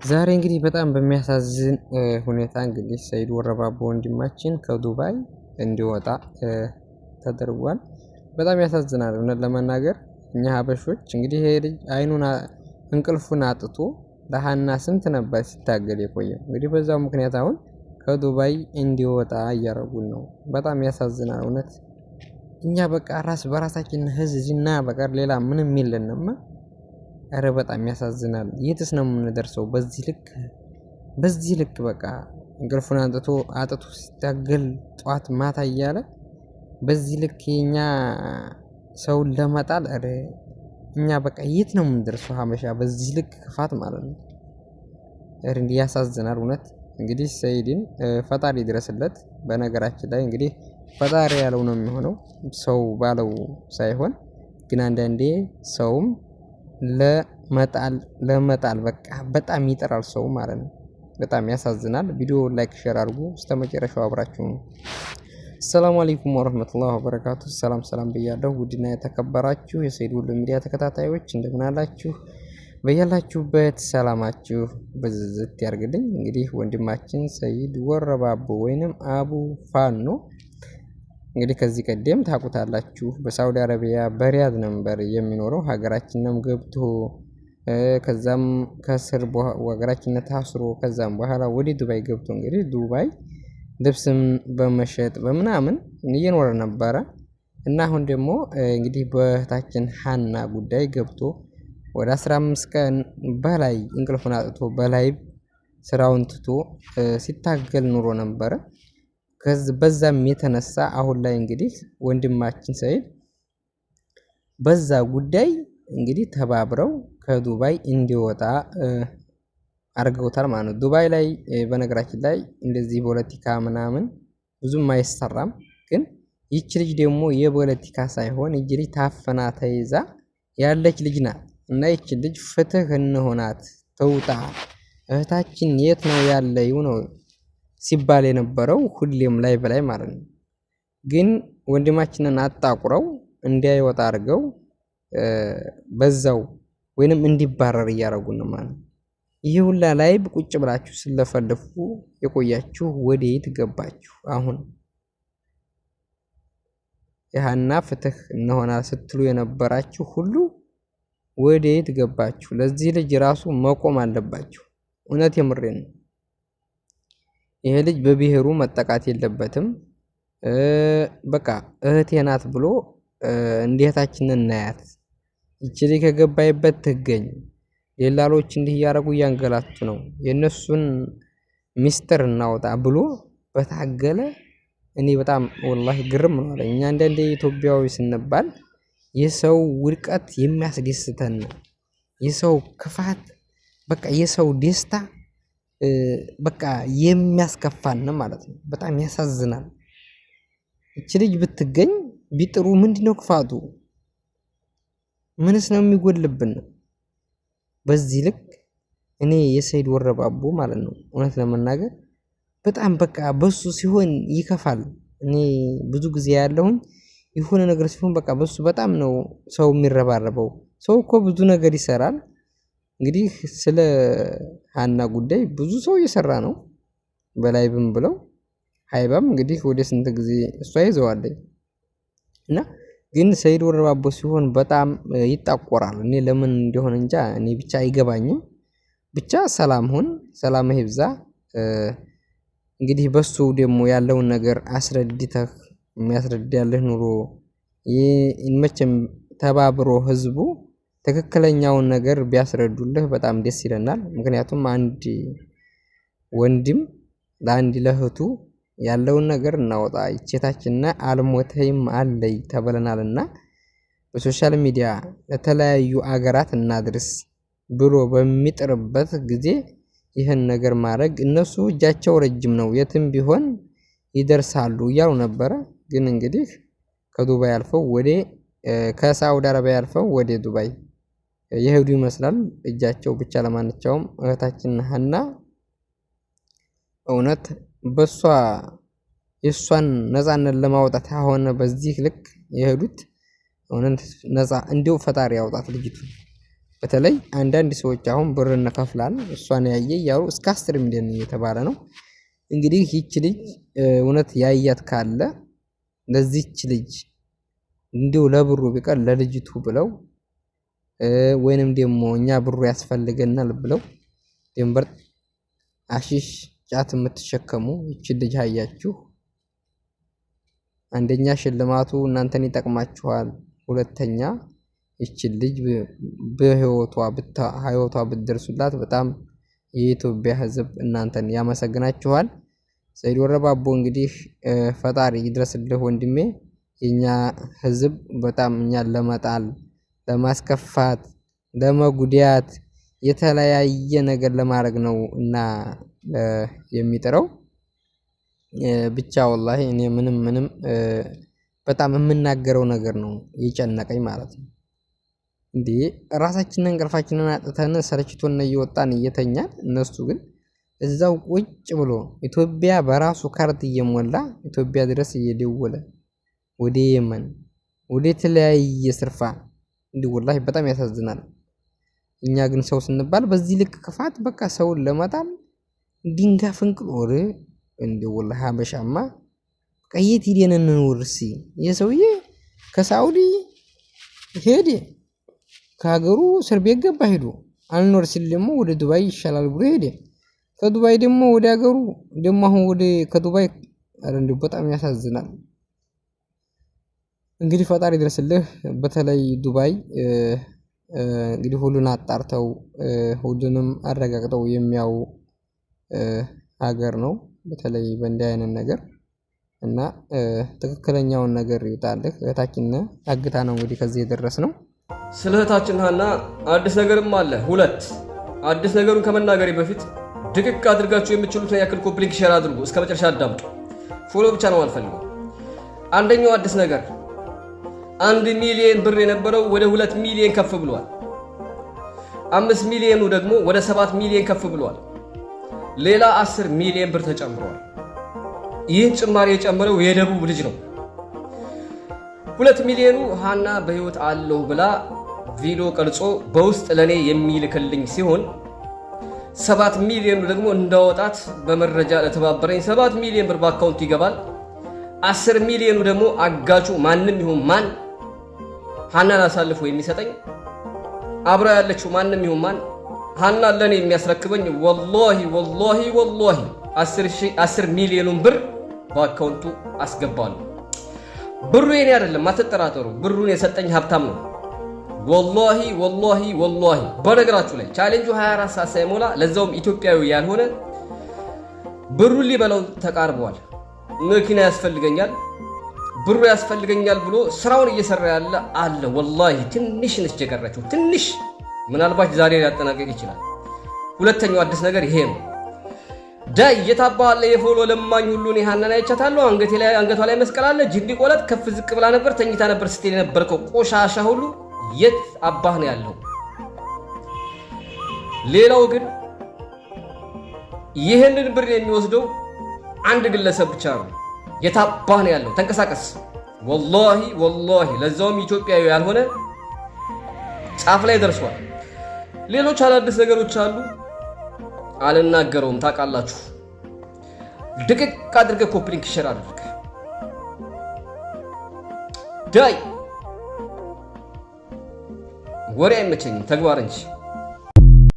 ዛሬ እንግዲህ በጣም በሚያሳዝን ሁኔታ እንግዲህ ሰይድ ወረባቦ ወንድማችን ከዱባይ እንዲወጣ ተደርጓል። በጣም ያሳዝናል። እውነት ለመናገር እኛ ሀበሾች እንግዲህ ይሄ ልጅ እንቅልፉን አጥቶ ለሀና ስንት ነበር ሲታገል የቆየው። እንግዲህ በዛው ምክንያት አሁን ከዱባይ እንዲወጣ እያረጉን ነው። በጣም ያሳዝናል እውነት። እኛ በቃ ራስ በራሳችን ህዝብና በቀር ሌላ ምንም የለንም። ኧረ በጣም ያሳዝናል። የትስ ነው የምንደርሰው? በዚህ ልክ በቃ እንቅልፉን አጥቶ ሲታገል ጠዋት ማታ እያለ በዚህ ልክ የኛ ሰውን ለመጣል እኛ በቃ የት ነው የምንደርሰው? ሀበሻ በዚህ ልክ ክፋት ማለት ነው። እንዲህ ያሳዝናል እውነት። እንግዲህ ሰይድን ፈጣሪ ድረስለት። በነገራችን ላይ እንግዲህ ፈጣሪ ያለው ነው የሚሆነው፣ ሰው ባለው ሳይሆን። ግን አንዳንዴ ሰውም ለመጣል በቃ በጣም ይጠራል ሰው ማለት ነው። በጣም ያሳዝናል። ቪዲዮ ላይክ ሼር አድርጉ። እስከመጨረሻው አብራችሁ ነው። ሰላም አለይኩም ወራህመቱላሂ ወበረካቱ። ሰላም ብያለሁ። ውድና የተከበራችሁ የሰይድ ወሎ ሚዲያ ተከታታዮች እንደምን አላችሁ? በያላችሁበት ሰላማችሁ ብዝዝት ያርግልኝ። እንግዲህ ወንድማችን ሰይድ ወረባቦ ወይንም አቡ ፋኖ እንግዲህ ከዚህ ቀደም ታውቁታላችሁ። በሳውዲ አረቢያ በሪያድ ነበር የሚኖረው። ሀገራችንም ገብቶ ከዛም ከስር ሀገራችን ታስሮ ከዛም በኋላ ወደ ዱባይ ገብቶ እንግዲህ ዱባይ ልብስም በመሸጥ በምናምን እየኖረ ነበረ እና አሁን ደግሞ እንግዲህ በእህታችን ሀና ጉዳይ ገብቶ ወደ 15 ቀን በላይ እንቅልፉን አጥቶ በላይ ስራውን ትቶ ሲታገል ኑሮ ነበረ። በዛም የተነሳ አሁን ላይ እንግዲህ ወንድማችን ሰይድ በዛ ጉዳይ እንግዲህ ተባብረው ከዱባይ እንዲወጣ አድርገውታል ማለት ነው። ዱባይ ላይ በነገራችን ላይ እንደዚህ ፖለቲካ ምናምን ብዙም አይሰራም። ግን ይች ልጅ ደግሞ የፖለቲካ ሳይሆን ይች ልጅ ታፈና ተይዛ ያለች ልጅ ናት እና ይች ልጅ ፍትህ እንሆናት ተውጣ። እህታችን የት ነው ያለው ነው ሲባል የነበረው ሁሌም ላይ በላይ ማለት ነው። ግን ወንድማችንን አጣቁረው እንዲያይወጣ አድርገው በዛው ወይንም እንዲባረር እያደረጉን ማለት ነው። ይህ ሁላ ላይ ቁጭ ብላችሁ ስለፈልፉ የቆያችሁ ወዴት ገባችሁ? አሁን የሀና ፍትህ እንሆናል ስትሉ የነበራችሁ ሁሉ ወዴት ገባችሁ? ለዚህ ልጅ ራሱ መቆም አለባችሁ። እውነት የምሬን ነው። ይሄ ልጅ በብሔሩ መጠቃት የለበትም። በቃ እህቴ ናት ብሎ እንዴታችንን እናያት። ይቺ ልጅ ከገባይበት ትገኝ። ሌላሎች እንዲህ እያደረጉ እያንገላቱ ነው። የእነሱን ሚስጥር እናወጣ ብሎ በታገለ እኔ በጣም ወላሂ ግርም ነው አለኝ። እኛ አንዳንዴ ኢትዮጵያዊ ስንባል የሰው ውድቀት የሚያስደስተን ነው። የሰው ክፋት በቃ የሰው ደስታ በቃ የሚያስከፋን ማለት ነው። በጣም ያሳዝናል። እቺ ልጅ ብትገኝ ቢጥሩ ምንድነው ክፋቱ? ምንስ ነው የሚጎልብን? በዚህ ልክ እኔ የሰይድ ወረባቦ ማለት ነው እውነት ለመናገር በጣም በቃ በሱ ሲሆን ይከፋል። እኔ ብዙ ጊዜ ያለሁኝ የሆነ ነገር ሲሆን በቃ በሱ በጣም ነው ሰው የሚረባረበው። ሰው እኮ ብዙ ነገር ይሰራል። እንግዲህ ስለ ሀና ጉዳይ ብዙ ሰው እየሰራ ነው። በላይቭም ብለው ሀይባም እንግዲህ ወደ ስንት ጊዜ እሷ ይዘዋለች እና ግን ሰይድ ወረባቦ ሲሆን በጣም ይጣቆራል። እኔ ለምን እንደሆነ እንጃ። እኔ ብቻ አይገባኝም። ብቻ ሰላም ሁን፣ ሰላም ይብዛ። እንግዲህ በሱ ደግሞ ያለውን ነገር አስረድተህ የሚያስረዳልህ ኑሮ መቼም ተባብሮ ህዝቡ ትክክለኛውን ነገር ቢያስረዱልህ በጣም ደስ ይለናል። ምክንያቱም አንድ ወንድም ለአንድ ለእህቱ ያለውን ነገር እናወጣ ይቼታችንና አልሞተይም አለይ ተብለናልና በሶሻል ሚዲያ ለተለያዩ አገራት እናድርስ ብሎ በሚጥርበት ጊዜ ይህን ነገር ማድረግ እነሱ እጃቸው ረጅም ነው፣ የትም ቢሆን ይደርሳሉ እያሉ ነበረ። ግን እንግዲህ ከዱባይ አልፈው ከሳውዲ አረቢያ አልፈው ወደ ዱባይ የሄዱ ይመስላል እጃቸው ብቻ። ለማንኛውም እህታችን ሀና እውነት በሷ የሷን ነፃነት ለማውጣት ሆነ በዚህ ልክ የሄዱት እውነት ነፃ እንዲው ፈጣሪ ያውጣት ልጅቱ። በተለይ አንዳንድ ሰዎች አሁን ብር እንከፍላለን እሷን ያየ ያው እስከ 10 ሚሊዮን እየተባለ ነው። እንግዲህ ይህች ልጅ እውነት ያያት ካለ ለዚህች ልጅ እንዲሁ ለብሩ ቢቀር ለልጅቱ ብለው ወይንም ደግሞ እኛ ብሩ ያስፈልገናል ብለው ድንበር አሺሽ ጫት የምትሸከሙ ይህች ልጅ አያችሁ፣ አንደኛ ሽልማቱ እናንተን ይጠቅማችኋል፣ ሁለተኛ ይህች ልጅ በህይወቷ ብትደርሱላት በጣም የኢትዮጵያ ህዝብ እናንተን ያመሰግናችኋል። ሰይድ ወረባቦ እንግዲህ ፈጣሪ ይድረስልህ ወንድሜ። የኛ ህዝብ በጣም እኛን ለመጣል፣ ለማስከፋት፣ ለመጉዳት የተለያየ ነገር ለማድረግ ነው እና የሚጥረው። ብቻ ወላሂ እኔ ምንም በጣም የምናገረው ነገር ነው የጨነቀኝ ማለት ነው። እንዴ ራሳችንን እንቅልፋችንን አጥተን ሰለችቶን እየወጣን እየተኛን እነሱ ግን እዛው ቁጭ ብሎ ኢትዮጵያ በራሱ ካርት እየሞላ ኢትዮጵያ ድረስ እየደወለ ወደ የመን ወደ ተለያየ ስርፋ እንዴ ወላሂ በጣም ያሳዝናል። እኛ ግን ሰው ስንባል በዚህ ልክ ክፋት በቃ ሰውን ለመጣል ድንጋይ ፍንቅል ወሬ እንዴ ወላሂ ሀበሻማ ቀየት ሄደን እንውርሲ የሰውዬ ከሳውዲ ሄደ ከሀገሩ እስር ቤት ገባ ሄዶ አልኖር ሲል ደግሞ ወደ ዱባይ ይሻላል ብሎ ሄደ። ከዱባይ ደግሞ ወደ ሀገሩ ደግሞ አሁን ወደ ከዱባይ እንዴ በጣም ያሳዝናል። እንግዲህ ፈጣሪ ድረስልህ። በተለይ ዱባይ እንግዲህ ሁሉን አጣርተው ሁሉንም አረጋግጠው የሚያው ሀገር ነው። በተለይ በእንዲህ አይነት ነገር እና ትክክለኛውን ነገር ይውጣልህ። እህታችን አግታ ነው እንግዲህ ከዚህ የደረስነው። ስለ እህታችን ሀና አዲስ ነገርም አለ። ሁለት አዲስ ነገሩን ከመናገሬ በፊት ድቅቅ አድርጋችሁ የምትችሉትን ያክል ኮፕሊንክ ሼር አድርጉ። እስከ መጨረሻ አዳምጡ። ፎሎ ብቻ ነው አልፈልግም። አንደኛው አዲስ ነገር 1 ሚሊዮን ብር የነበረው ወደ 2 ሚሊዮን ከፍ ብሏል። 5 ሚሊዮኑ ደግሞ ወደ 7 ሚሊዮን ከፍ ብሏል። ሌላ 10 ሚሊዮን ብር ተጨምሯል። ይህን ጭማሪ የጨመረው የደቡብ ልጅ ነው። 2 ሚሊዮኑ ሀና በህይወት አለው ብላ ቪዲዮ ቀርጾ በውስጥ ለኔ የሚልክልኝ ሲሆን 7 ሚሊዮኑ ደግሞ እንዳወጣት በመረጃ ለተባበረኝ 7 ሚሊዮን ብር በአካውንት ይገባል። 10 ሚሊዮኑ ደግሞ አጋቹ ማንም ይሁን ማን ሀናን አሳልፎ የሚሰጠኝ አብራ ያለችው ማንም ይሁን ማን ሀናን ለኔ የሚያስረክበኝ ወላሂ 10 ሚሊዮኑን ብር በአካውንቱ አስገባለሁ። ብሩ የኔ አይደለም አትጠራጠሩ። ብሩን የሰጠኝ ሀብታም ነው። ወላሂ በነገራችሁ ላይ ቻሌንጁ 24 ሰዓት ሳይሞላ ለዛውም ኢትዮጵያዊ ያልሆነ ብሩን ሊበላው ተቃርበዋል። መኪና ያስፈልገኛል፣ ብሩ ያስፈልገኛል ብሎ ስራውን እየሰራ ያለ አለ። ወላሂ ትንሽ ነች የቀረችው፣ ትንሽ ምናልባት ዛሬ ሊያጠናቀቅ ይችላል። ሁለተኛው አዲስ ነገር ይሄ ነው። ዳይ የታባለ የፎሎ ለማኝ ሁሉን ሀናን አይቻታለሁ። አንገቷ ላይ መስቀል አለ። ጅንዲ ቆለት ከፍ ዝቅ ብላ ነበር፣ ተኝታ ነበር ስትል የነበርከው ቆሻሻ ሁሉ የት አባህ ነው ያለው? ሌላው ግን ይህንን ብር የሚወስደው አንድ ግለሰብ ብቻ ነው። የታባህ ነው ያለው? ተንቀሳቀስ። ወላሂ ለዛውም ኢትዮጵያዊ ያልሆነ ጫፍ ላይ ደርሷል። ሌሎች አዳዲስ ነገሮች አሉ፣ አልናገረውም። ታውቃላችሁ። ድቅቅ አድርገህ ኮፕሊንክ ሼር አድርገህ ዳይ ወሬ አይመቸኝም ተግባር እንጂ